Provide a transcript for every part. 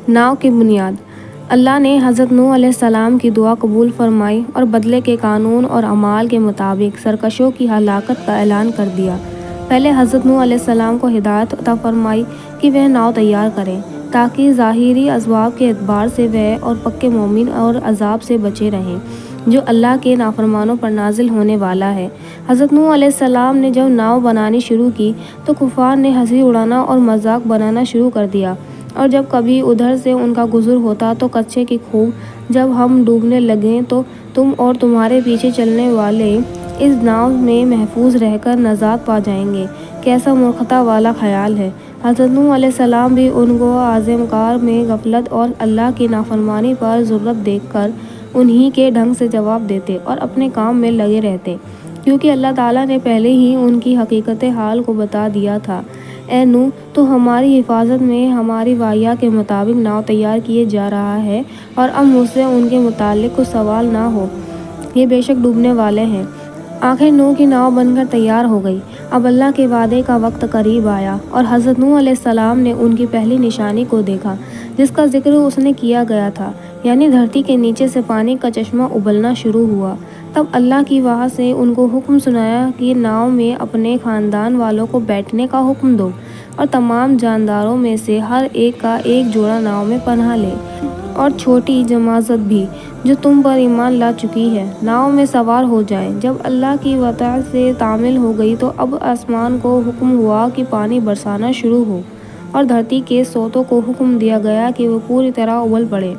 नाव की बुनियाद। अल्लाह ने हज़रत नूह अलैहिस्सलाम की दुआ कबूल फरमाई और बदले के कानून और अमाल के मुताबिक सरकशों की हलाकत का ऐलान कर दिया। पहले हज़रत नूह अलैहिस्सलाम को हिदायत अता फरमाई कि वह नाव तैयार करें ताकि ज़ाहिरी असबाब के एतबार से वह और पक्के मोमिन और अजाब से बचे रहें जो अल्लाह के नाफरमानों पर नाजिल होने वाला है। हज़रत नूह अलैहिस्सलाम ने जब नाव बनानी शुरू की तो कुफार ने हंसी उड़ाना और मजाक बनाना शुरू कर दिया, और जब कभी उधर से उनका गुज़र होता तो कच्चे की खूब, जब हम डूबने लगें तो तुम और तुम्हारे पीछे चलने वाले इस नाव में महफूज रहकर नजात पा जाएंगे। कैसा मूर्खता वाला ख्याल है। हज़रत नूह अलैहिस्सलाम भी उनको आज़मकार में गफलत और अल्लाह की नाफरमानी पर ज़ुर्रत देखकर उन्हीं के ढंग से जवाब देते और अपने काम में लगे रहते, क्योंकि अल्लाह ताला ने पहले ही उनकी हकीकत हाल को बता दिया था। ए नूह, तो हमारी हिफाजत में हमारी वाहिया के मुताबिक नाव तैयार किए जा रहा है और अब मुझसे उनके मुताल्लिक कुछ सवाल ना हो, ये बेशक डूबने वाले हैं। आखिर नूह की नाव बनकर तैयार हो गई। अब अल्लाह के वादे का वक्त करीब आया और हज़रत नूह अलैहिस्सलाम ने उनकी पहली निशानी को देखा जिसका जिक्र उसने किया गया था, यानी धरती के नीचे से पानी का चश्मा उबलना शुरू हुआ। तब अल्लाह की वाह से उनको हुक्म सुनाया कि नाव में अपने ख़ानदान वालों को बैठने का हुक्म दो और तमाम जानदारों में से हर एक का एक जोड़ा नाव में पनाह ले, और छोटी जमात भी जो तुम पर ईमान ला चुकी है नाव में सवार हो जाए। जब अल्लाह की वता से तामील हो गई तो अब आसमान को हुक्म हुआ कि पानी बरसाना शुरू हो और धरती के सोतों को हुक्म दिया गया कि वो पूरी तरह उबल पड़े।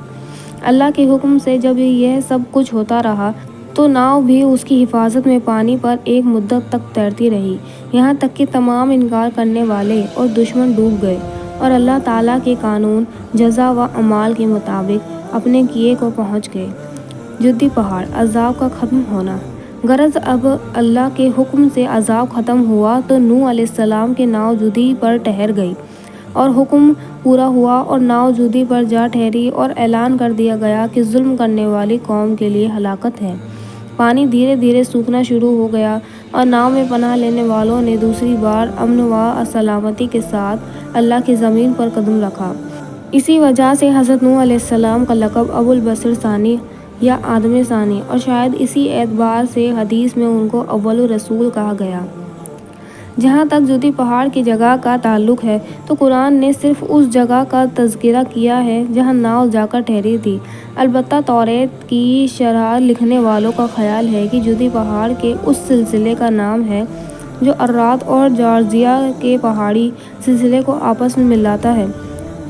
अल्लाह के हुक्म से जब यह सब कुछ होता रहा तो नाव भी उसकी हिफाजत में पानी पर एक मुद्दत तक तैरती रही, यहाँ तक कि तमाम इनकार करने वाले और दुश्मन डूब गए और अल्लाह ताला के कानून, जज़ा व अमाल के मुताबिक अपने किए को पहुँच गए। जुद्दी पहाड़, अज़ाब का ख़त्म होना। गरज अब अल्लाह के हुक्म से अज़ाब ख़त्म हुआ तो नूह अलैहिस्सलाम के नाव जुदी पर ठहर गई और हुक्म पूरा हुआ और नाव जुदी पर जा ठहरी और ऐलान कर दिया गया कि जुल्म करने वाली कौम के लिए हलाकत है। पानी धीरे धीरे सूखना शुरू हो गया और नाव में पनाह लेने वालों ने दूसरी बार अमन व सलामती के साथ अल्लाह की ज़मीन पर कदम रखा। इसी वजह से हज़रत नूह अलैहिस्सलाम का लक़ब अबुल बशर सानी या आदम सानी, और शायद इसी एतबार से हदीस में उनको अव्वलुर रसूल कहा गया। जहाँ तक जुदी पहाड़ की जगह का ताल्लुक़ है तो कुरान ने सिर्फ उस जगह का तज़किरा किया है जहाँ नाव जाकर ठहरी थी। अलबत्ता तौरात की शरह लिखने वालों का ख्याल है कि जुदी पहाड़ के उस सिलसिले का नाम है जो अर्रात और जॉर्जिया के पहाड़ी सिलसिले को आपस में मिलाता है।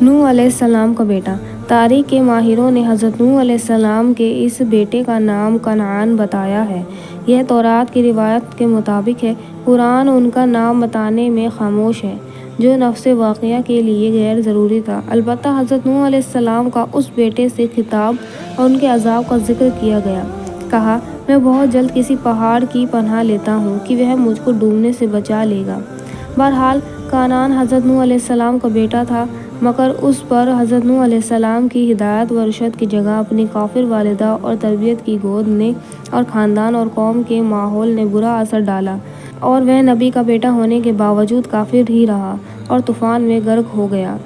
नूह अलैहिस्सलाम का बेटा। तारीख़ के माहिरों ने हज़रत नूह अलैहिस्सलाम के इस बेटे का नाम कनान बताया है। यह तौरात की रिवायत के मुताबिक है। कुरान उनका नाम बताने में खामोश है, जो नफ्स वाक़िया के लिए गैर ज़रूरी था। अलबत्ता हज़रत नूह अलैहिस्सलाम का उस बेटे से खिताब और उनके अज़ाब का जिक्र किया गया। कहा, मैं बहुत जल्द किसी पहाड़ की पनाह लेता हूँ कि वह मुझको डूबने से बचा लेगा। बहरहाल कानान हज़रत नूह अलैहिस्सलाम का बेटा था, मगर उस पर हज़रत नूह अलैहिस्सलाम की हिदायत व इरशाद की जगह अपनी काफिर वालिदा और तरबियत की गोद ने और ख़ानदान और कौम के माहौल ने बुरा असर डाला, और वह नबी का बेटा होने के बावजूद काफिर ही रहा और तूफ़ान में गर्क हो गया।